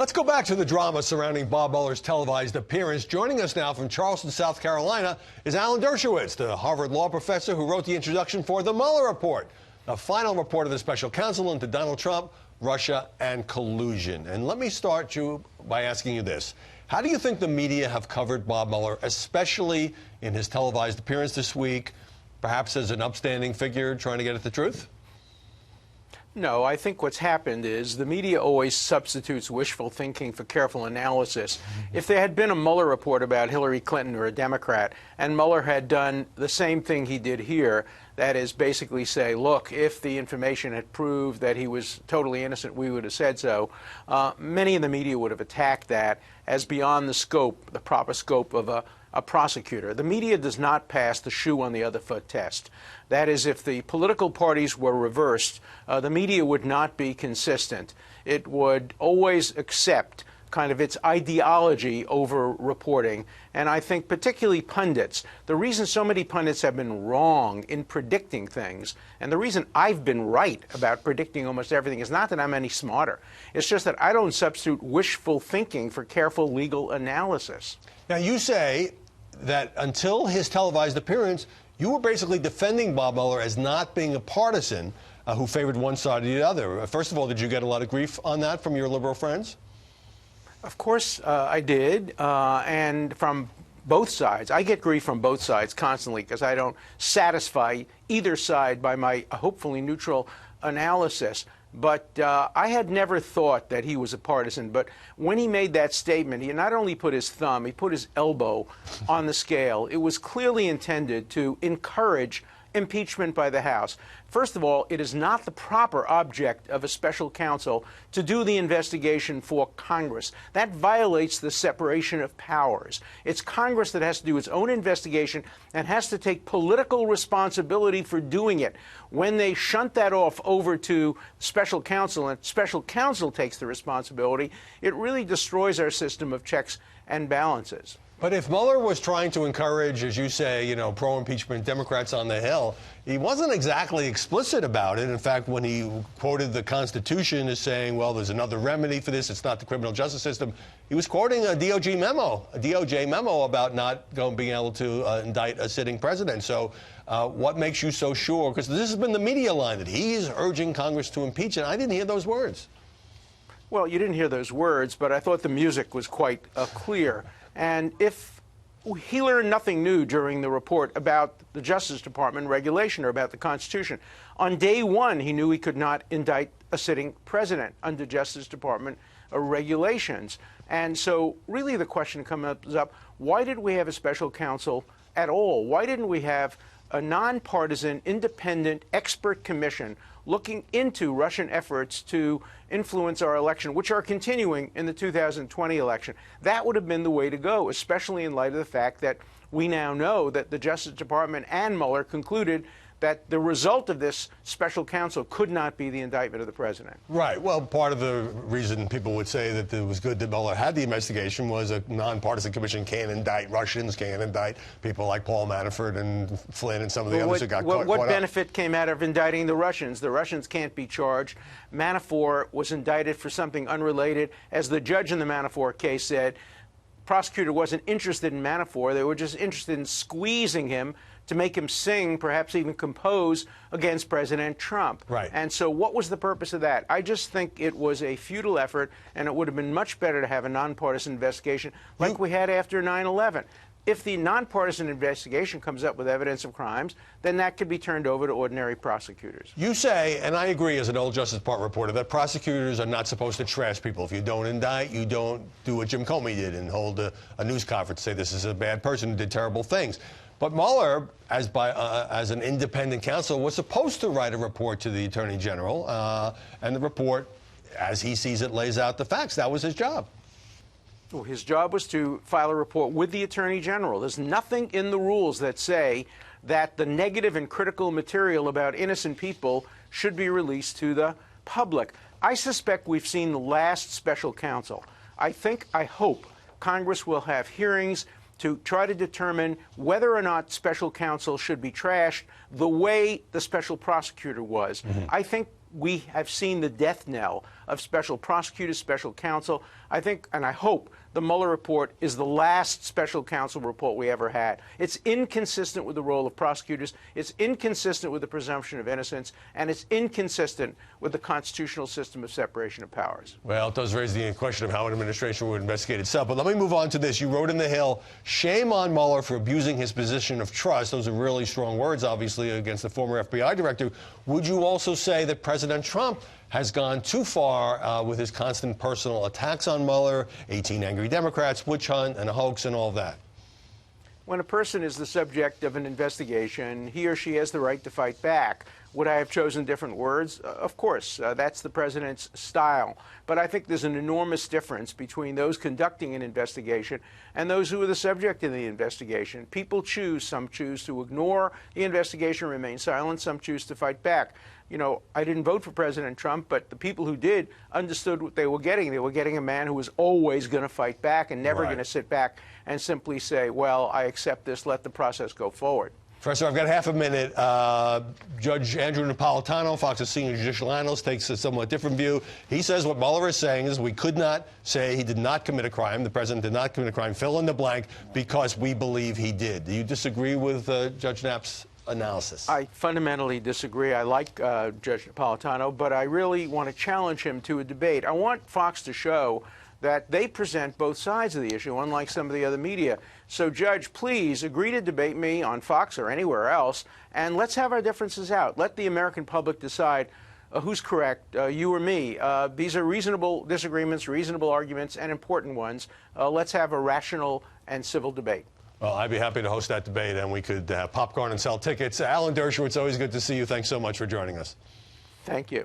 Let's go back to the drama surrounding Bob Mueller's televised appearance. Joining us now from Charleston, South Carolina, is Alan Dershowitz, the Harvard law professor who wrote the introduction for the Mueller report, the final report of the special counsel into Donald Trump, Russia, and collusion. And let me start you by asking you this. How do you think the media have covered Bob Mueller, especially in his televised appearance this week, perhaps as an upstanding figure trying to get at the truth? No, I think what's happened is the media always substitutes wishful thinking for careful analysis. If there had been a Mueller report about Hillary Clinton or a Democrat, and Mueller had done the same thing he did here, that is basically say, look, if the information had proved that he was totally innocent, we would have said so, many in the media would have attacked that as beyond the scope, the proper scope of a prosecutor. The media does not pass the shoe on the other foot test. That is, if the political parties were reversed, the media would not be consistent. It would always accept kind of its ideology over reporting. And I think particularly pundits, the reason so many pundits have been wrong in predicting things, and the reason I've been right about predicting almost everything, is not that I'm any smarter. It's just that I don't substitute wishful thinking for careful legal analysis. Now, you say that until his televised appearance, you were basically defending Bob Mueller as not being a partisan who favored one side or the other. First of all, did you get a lot of grief on that from your liberal friends? Of course I did, and from both sides. I get grief from both sides constantly because I don't satisfy either side by my hopefully neutral analysis. But I had never thought that he was a partisan. But when he made that statement, he not only put his thumb, he put his elbow on the scale. It was clearly intended to encourage impeachment by the House. First of all, it is not the proper object of a special counsel to do the investigation for Congress. That violates the separation of powers. It's Congress that has to do its own investigation and has to take political responsibility for doing it. When they shunt that off over to special counsel and special counsel takes the responsibility, it really destroys our system of checks and balances. But if Mueller was trying to encourage, as you say, pro-impeachment Democrats on the Hill, he wasn't exactly explicit about it. In fact, when he quoted the Constitution as saying, well, there's another remedy for this, it's not the criminal justice system, he was quoting a DOJ memo about not being able to indict a sitting president. So what makes you so sure? Because this has been the media line that he is urging Congress to impeach, and I didn't hear those words. Well, you didn't hear those words, but I thought the music was quite clear. And if he learned nothing new during the report about the Justice Department regulation or about the Constitution, on day one he knew he could not indict a sitting president under Justice Department regulations. And so really the question comes up, why did we have a special counsel at all? Why didn't we have a nonpartisan, independent expert commission looking into Russian efforts to influence our election, which are continuing in the 2020 election? That would have been the way to go, especially in light of the fact that we now know that the Justice Department and Mueller concluded that the result of this special counsel could not be the indictment of the president. Right. Well, part of the reason people would say that it was good that Mueller had the investigation was a nonpartisan commission can't indict Russians, can't indict people like Paul Manafort and Flynn and some of the others who got caught up. What benefit came out of indicting the Russians? The Russians can't be charged. Manafort was indicted for something unrelated. As the judge in the Manafort case said, prosecutor wasn't interested in Manafort. They were just interested in squeezing him to make him sing, perhaps even compose, against President Trump. Right. And so what was the purpose of that? I just think it was a futile effort, and it would have been much better to have a nonpartisan investigation like we had after 9/11. If the nonpartisan investigation comes up with evidence of crimes, then that could be turned over to ordinary prosecutors. You say, and I agree as an old Justice Department reporter, that prosecutors are not supposed to trash people. If you don't indict, you don't do what Jim Comey did and hold a news conference, say this is a bad person who did terrible things. But Mueller, as an independent counsel, was supposed to write a report to the Attorney General, and the report, as he sees it, lays out the facts. That was his job. Well, his job was to file a report with the Attorney General. There's nothing in the rules that say that the negative and critical material about innocent people should be released to the public. I suspect we've seen the last special counsel. I hope Congress will have hearings to try to determine whether or not special counsel should be trashed the way the special prosecutor was. I think we have seen the death knell of special prosecutors, special counsel. I think, and I hope, the Mueller report is the last special counsel report we ever had. It's inconsistent with the role of prosecutors, it's inconsistent with the presumption of innocence, and it's inconsistent with the constitutional system of separation of powers. Well, it does raise the question of how an administration would investigate itself. But let me move on to this. You wrote in The Hill, shame on Mueller for abusing his position of trust. Those are really strong words, obviously, against the former FBI director. Would you also say that President Trump has gone too far with his constant personal attacks on Mueller, 18 angry Democrats, witch hunt, and a hoax, and all of that? When a person is the subject of an investigation, he or she has the right to fight back. Would I have chosen different words? Of course, that's the president's style. But I think there's an enormous difference between those conducting an investigation and those who are the subject of the investigation. People choose. Some choose to ignore the investigation, remain silent. Some choose to fight back. You know, I didn't vote for President Trump, but the people who did understood what they were getting. They were getting a man who was always going to fight back and never going to sit back and simply say, well, I accept this, let the process go forward. Professor, I've got half a minute. Judge Andrew Napolitano, Fox's senior judicial analyst, takes a somewhat different view. He says what Mueller is saying is we could not say he did not commit a crime, the president did not commit a crime, fill in the blank, because we believe he did. Do you disagree with Judge Knapp's analysis? I fundamentally disagree. I like Judge Napolitano, but I really want to challenge him to a debate. I want Fox to show that they present both sides of the issue, unlike some of the other media. So, Judge, please agree to debate me on Fox or anywhere else, and let's have our differences out. Let the American public decide who's correct, you or me. These are reasonable disagreements, reasonable arguments, and important ones. Let's have a rational and civil debate. Well, I'd be happy to host that debate, and we could have popcorn and sell tickets. Alan Dershowitz, always good to see you. Thanks so much for joining us. Thank you.